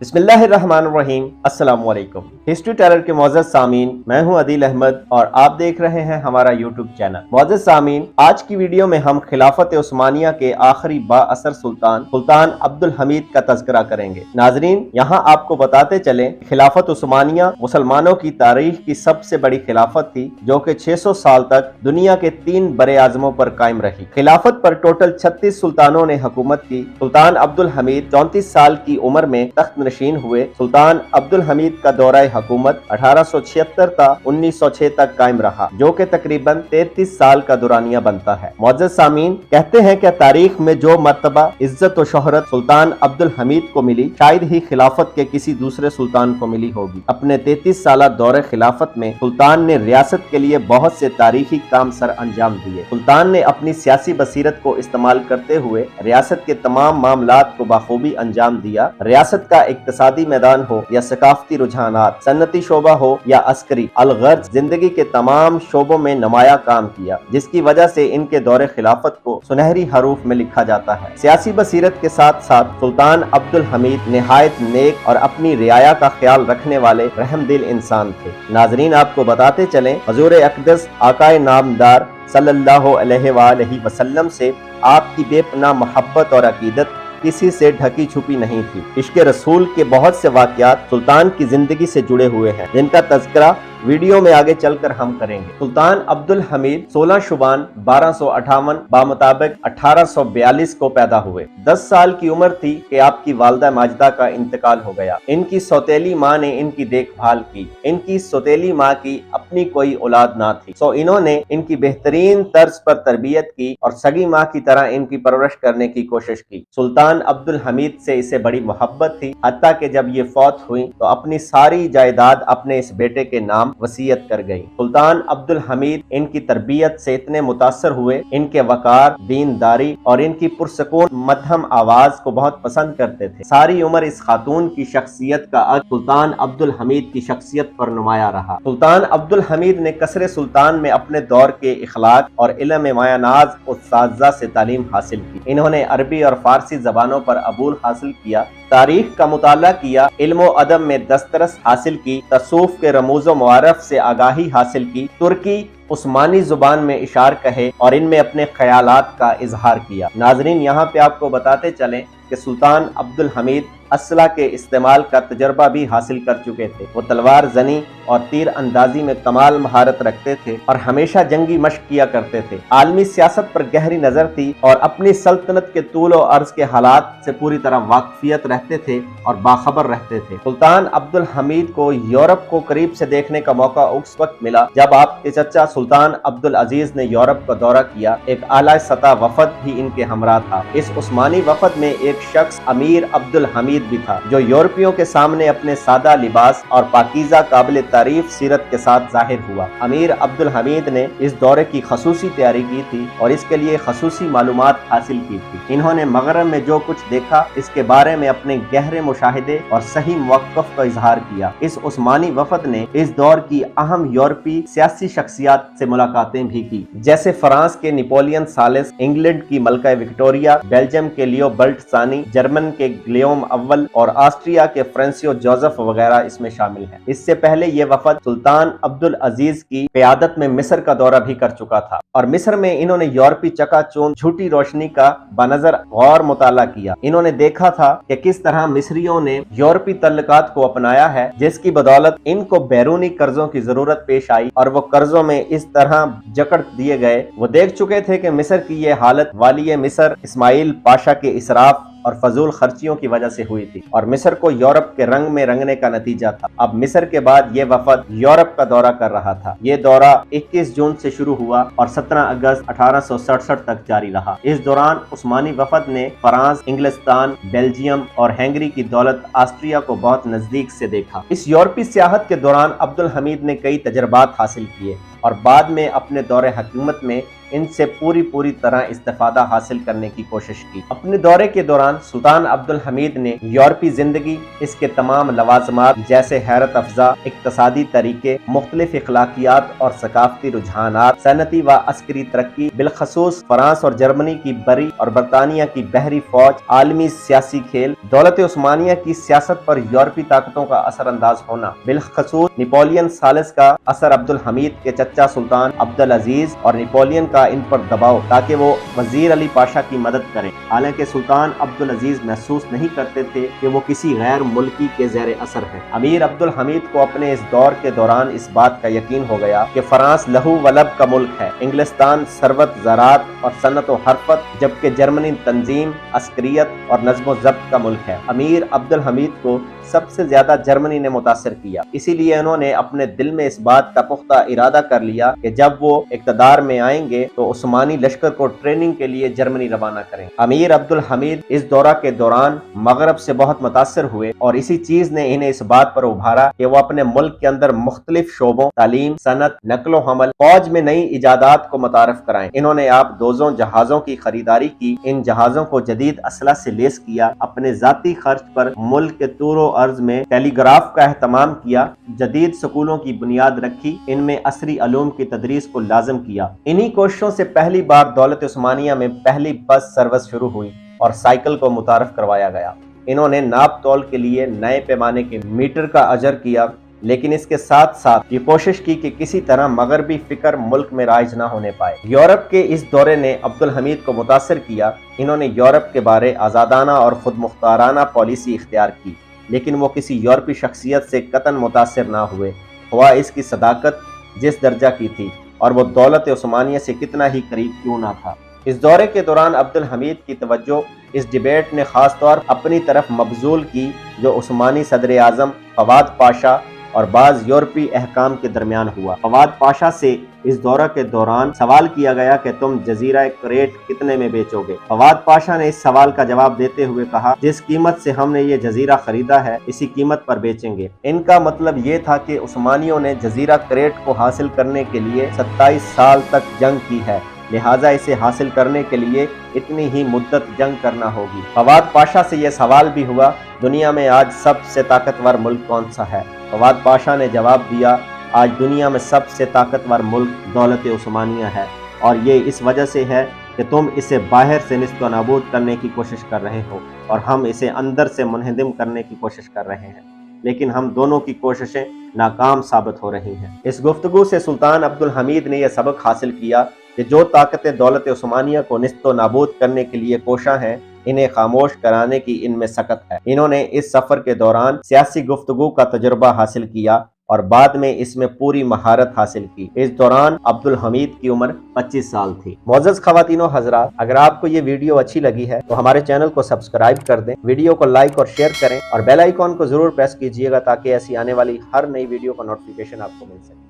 بسم اللہ الرحمن الرحیم۔ السلام علیکم ہسٹری ٹیلر کے معزز سامعین، میں ہوں عدیل احمد اور آپ دیکھ رہے ہیں ہمارا یوٹیوب چینل۔ معزز سامعین، آج کی ویڈیو میں ہم خلافت عثمانیہ کے آخری با اثر سلطان عبدالحمید کا تذکرہ کریں گے۔ ناظرین، یہاں آپ کو بتاتے چلیں، خلافت عثمانیہ مسلمانوں کی تاریخ کی سب سے بڑی خلافت تھی جو کہ 600 سال تک دنیا کے 3 بڑے اعظموں پر قائم رہی۔ خلافت پر ٹوٹل 36 سلطانوں نے حکومت کی۔ سلطان عبدالحمید 34 سال کی عمر میں تخت نشین ہوئے۔ سلطان عبدالحمید کا دورہ حکومت 1876 تا 1906 تک قائم رہا، جو کہ تقریباً 33 سال کا دورانیہ بنتا ہے۔ معزز سامعین، کہتے ہیں کہ تاریخ میں جو مرتبہ عزت و شہرت سلطان عبدالحمید کو ملی، شاید ہی خلافت کے کسی دوسرے سلطان کو ملی ہوگی۔ اپنے 33 سالہ دور خلافت میں سلطان نے ریاست کے لیے بہت سے تاریخی کام سر انجام دیے۔ سلطان نے اپنی سیاسی بصیرت کو استعمال کرتے ہوئے ریاست کے تمام معاملات کو بخوبی انجام دیا۔ ریاست کا اقتصادی میدان ہو یا ثقافتی رجحانات، صنعتی شعبہ ہو یا عسکری، الغرض زندگی کے تمام شعبوں میں نمایاں کام کیا، جس کی وجہ سے ان کے دور خلافت کو سنہری حروف میں لکھا جاتا ہے۔ سیاسی بصیرت کے ساتھ ساتھ سلطان عبدالحمید نہایت نیک اور اپنی رعایا کا خیال رکھنے والے رحم دل انسان تھے۔ ناظرین، آپ کو بتاتے چلیں، حضور اقدس آقائے نامدار صلی اللہ علیہ وآلہ وسلم سے آپ کی بے پناہ محبت اور عقیدت کسی سے ڈھکی چھپی نہیں تھی۔ عشق رسول کے بہت سے واقعات سلطان کی زندگی سے جڑے ہوئے ہیں، جن کا تذکرہ ویڈیو میں آگے چل کر ہم کریں گے۔ سلطان عبدالحمید 16 شعبان 1258 بامطابق 1842 کو پیدا ہوئے۔ 10 سال کی عمر تھی کہ آپ کی والدہ ماجدہ کا انتقال ہو گیا۔ ان کی سوتیلی ماں نے ان کی دیکھ بھال کی۔ ان کی سوتیلی ماں کی اپنی کوئی اولاد نہ تھی، سو انہوں نے ان کی بہترین طرز پر تربیت کی اور سگی ماں کی طرح ان کی پرورش کرنے کی کوشش کی۔ سلطان عبدالحمید سے اسے بڑی محبت تھی، حتیٰ کہ جب یہ فوت ہوئی تو اپنی ساری جائیداد اپنے اس بیٹے کے نام وصیت کر گئی۔ سلطان عبدالحمید ان کی تربیت سے اتنے متاثر ہوئے، ان کے وقار، دینداری اور ان کی پرسکون مدھم آواز کو بہت پسند کرتے تھے۔ ساری عمر اس خاتون کی شخصیت کا عکس سلطان عبدالحمید کی شخصیت پر نمایاں رہا۔ سلطان عبدالحمید نے قصر سلطان میں اپنے دور کے اخلاق اور علم مایہ ناز اساتذہ سے تعلیم حاصل کی۔ انہوں نے عربی اور فارسی زبانوں پر عبور حاصل کیا، تاریخ کا مطالعہ کیا، علم و ادب میں دسترس حاصل کی، تصوف کے رموز و معارف سے آگاہی حاصل کی، ترکی عثمانی زبان میں اشعار کہے اور ان میں اپنے خیالات کا اظہار کیا۔ ناظرین، یہاں پہ آپ کو بتاتے چلیں کہ سلطان عبدالحمید اسلحہ کے استعمال کا تجربہ بھی حاصل کر چکے تھے۔ وہ تلوار زنی اور تیر اندازی میں کمال مہارت رکھتے تھے اور ہمیشہ جنگی مشق کیا کرتے تھے۔ عالمی سیاست پر گہری نظر تھی اور اپنی سلطنت کے طول و عرض کے حالات سے پوری طرح واقفیت رہتے تھے اور باخبر رہتے تھے۔ سلطان عبدالحمید کو یورپ کو قریب سے دیکھنے کا موقع اس وقت ملا جب آپ کے چچا سلطان عبدالعزیز نے یورپ کا دورہ کیا۔ ایک اعلیٰ سطح وفد بھی ان کے ہمراہ تھا۔ اس عثمانی وفد میں ایک شخص امیر عبدالحمید بھی تھا، جو یورپیوں کے سامنے اپنے سادہ لباس اور پاکیزہ قابل تعریف سیرت کے ساتھ ظاہر ہوا۔ امیر عبدالحمید نے اس دورے کی خصوصی تیاری کی تھی اور اس کے لیے خصوصی معلومات حاصل کی تھی۔ انہوں نے مغرب میں جو کچھ دیکھا، اس کے بارے میں اپنے گہرے مشاہدے اور صحیح موقف کا اظہار کیا۔ اس عثمانی وفد نے اس دور کی اہم یورپی سیاسی شخصیات سے ملاقاتیں بھی کی، جیسے فرانس کے نیپولین ثالث، انگلینڈ کی ملکہ وکٹوریہ، بیلجیم کے لیوبرٹ ثانی، جرمن کے گلیوم اول اور آسٹریا کے فرانسیو جوزف وغیرہ اس میں شامل ہیں۔ اس سے پہلے یہ وفد سلطان عبدالعزیز کی قیادت میں مصر کا دورہ بھی کر چکا تھا اور مصر میں انہوں نے یورپی چکا چوند جھوٹی روشنی کا بنظر غور مطالعہ کیا۔ انہوں نے دیکھا تھا کہ کس طرح مصریوں نے یورپی تعلقات کو اپنایا ہے، جس کی بدولت ان کو بیرونی قرضوں کی ضرورت پیش آئی اور وہ قرضوں میں اس طرح جکڑ دیے گئے۔ وہ دیکھ چکے تھے کہ مصر کی یہ حالت والی مصر اسماعیل پاشا کے اسراف اور فضول خرچیوں کی وجہ سے ہوئی تھی اور مصر کو یورپ کے رنگ میں رنگنے کا نتیجہ تھا۔ اب مصر کے بعد یہ وفد یورپ کا دورہ کر رہا تھا۔ یہ دورہ 21 جون سے شروع ہوا اور 17 اگست 1867 تک جاری رہا۔ اس دوران عثمانی وفد نے فرانس، انگلستان، بیلجیم اور ہنگری کی دولت آسٹریا کو بہت نزدیک سے دیکھا۔ اس یورپی سیاحت کے دوران عبدالحمید نے کئی تجربات حاصل کیے اور بعد میں اپنے دور حکومت میں ان سے پوری طرح استفادہ حاصل کرنے کی کوشش کی۔ اپنے دورے کے دوران سلطان عبدالحمید نے یورپی زندگی، اس کے تمام لوازمات جیسے حیرت افزا اقتصادی طریقے، مختلف اخلاقیات اور ثقافتی رجحانات، صنعتی و عسکری ترقی، بالخصوص فرانس اور جرمنی کی بری اور برطانیہ کی بحری فوج، عالمی سیاسی کھیل، دولت عثمانیہ کی سیاست پر یورپی طاقتوں کا اثر انداز ہونا، بالخصوص نپولین ثالث کا اثر، عبدالحمید کے چچا سلطان عبدالعزیز اور نپولین کا ان پر دباؤ تاکہ وہ وزیر علی پاشا کی مدد کریں، حالانکہ سلطان عبدالعزیز محسوس نہیں کرتے تھے کہ وہ کسی غیر ملکی کے زیر اثر ہے۔ امیر عبدالحمید کو اپنے اس دور کے دوران اس بات کا یقین ہو گیا کہ فرانس لہو و لب کا ملک ہے، انگلستان ثروت، زراعت اور صنعت و حرفت، جبکہ جرمنی تنظیم، عسکریت اور نظم و ضبط کا ملک ہے۔ امیر عبدالحمید کو سب سے زیادہ جرمنی نے متاثر کیا، اسی لیے انہوں نے اپنے دل میں اس بات کا پختہ ارادہ کر لیا کہ جب وہ اقتدار میں آئیں گے تو عثمانی لشکر کو ٹریننگ کے لیے جرمنی روانہ کریں۔ امیر عبدالحمید اس دورہ کے دوران مغرب سے بہت متاثر ہوئے اور اسی چیز نے انہیں اس بات پر ابھارا کہ وہ اپنے ملک کے اندر مختلف شعبوں، تعلیم، صنعت، نقل و حمل، فوج میں نئی ایجادات کو متعارف کرائیں۔ انہوں نے آپ دوزوں جہازوں کی خریداری کی، ان جہازوں کو جدید اسلحہ سے لیس کیا، اپنے ذاتی خرچ پر ملک کے طور و عرض میں ٹیلی گراف کا اہتمام کیا، جدید سکولوں کی بنیاد رکھی، ان میں عصری علوم کی تدریس کو لازم کیا۔ انہی کوششوں سے پہلی بار دولت عثمانیہ میں پہلی بس سروس شروع ہوئی اور سائیکل کو متعارف کروایا گیا۔ انہوں نے ناپ تول کے لیے نئے پیمانے کے میٹر کا اجر کیا، لیکن اس کے ساتھ ساتھ یہ کوشش کی کہ کسی طرح مغربی فکر ملک میں رائج نہ ہونے پائے۔ یورپ کے اس دورے نے عبدالحمید کو متاثر کیا۔ انہوں نے یورپ کے بارے آزادانہ اور خود مختارانہ پالیسی اختیار کی، لیکن وہ کسی یورپی شخصیت سے قطعاً متاثر نہ ہوئے، خواہ اس کی صداقت جس درجہ کی تھی اور وہ دولت عثمانیہ سے کتنا ہی قریب کیوں نہ تھا۔ اس دورے کے دوران عبدالحمید کی توجہ اس ڈیبیٹ نے خاص طور اپنی طرف مبذول کی جو عثمانی صدر اعظم فواد پاشا اور بعض یورپی احکام کے درمیان ہوا۔ فواد پاشا سے اس دورہ کے دوران سوال کیا گیا کہ تم جزیرہ کریٹ کتنے میں بیچو گے؟ فواد پاشا نے اس سوال کا جواب دیتے ہوئے کہا، جس قیمت سے ہم نے یہ جزیرہ خریدا ہے اسی قیمت پر بیچیں گے۔ ان کا مطلب یہ تھا کہ عثمانیوں نے جزیرہ کریٹ کو حاصل کرنے کے لیے 27 سال تک جنگ کی ہے، لہٰذا اسے حاصل کرنے کے لیے اتنی ہی مدت جنگ کرنا ہوگی۔ فواد پاشا سے یہ سوال بھی ہوا، دنیا میں آج سب سے طاقتور ملک کون سا ہے؟ فواد پاشا نے جواب دیا، آج دنیا میں سب سے طاقتور ملک دولت عثمانیہ ہے، اور یہ اس وجہ سے ہے کہ تم اسے باہر سے نیست و نابود کرنے کی کوشش کر رہے ہو اور ہم اسے اندر سے منہدم کرنے کی کوشش کر رہے ہیں، لیکن ہم دونوں کی کوششیں ناکام ثابت ہو رہی ہیں۔ اس گفتگو سے سلطان عبدالحمید نے یہ سبق حاصل کیا کہ جو طاقتیں دولت عثمانیہ کو نیست و نابود کرنے کے لیے کوشاں ہیں، انہیں خاموش کرانے کی ان میں سکت ہے۔ انہوں نے اس سفر کے دوران سیاسی گفتگو کا تجربہ حاصل کیا اور بعد میں اس میں پوری مہارت حاصل کی۔ اس دوران عبدالحمید کی عمر 25 سال تھی۔ معزز خواتین و حضرات، اگر آپ کو یہ ویڈیو اچھی لگی ہے تو ہمارے چینل کو سبسکرائب کر دیں، ویڈیو کو لائک اور شیئر کریں اور بیل آئیکن کو ضرور پریس کیجیے گا تاکہ ایسی آنے والی ہر نئی ویڈیو کا نوٹیفیکیشن آپ کو مل سکے۔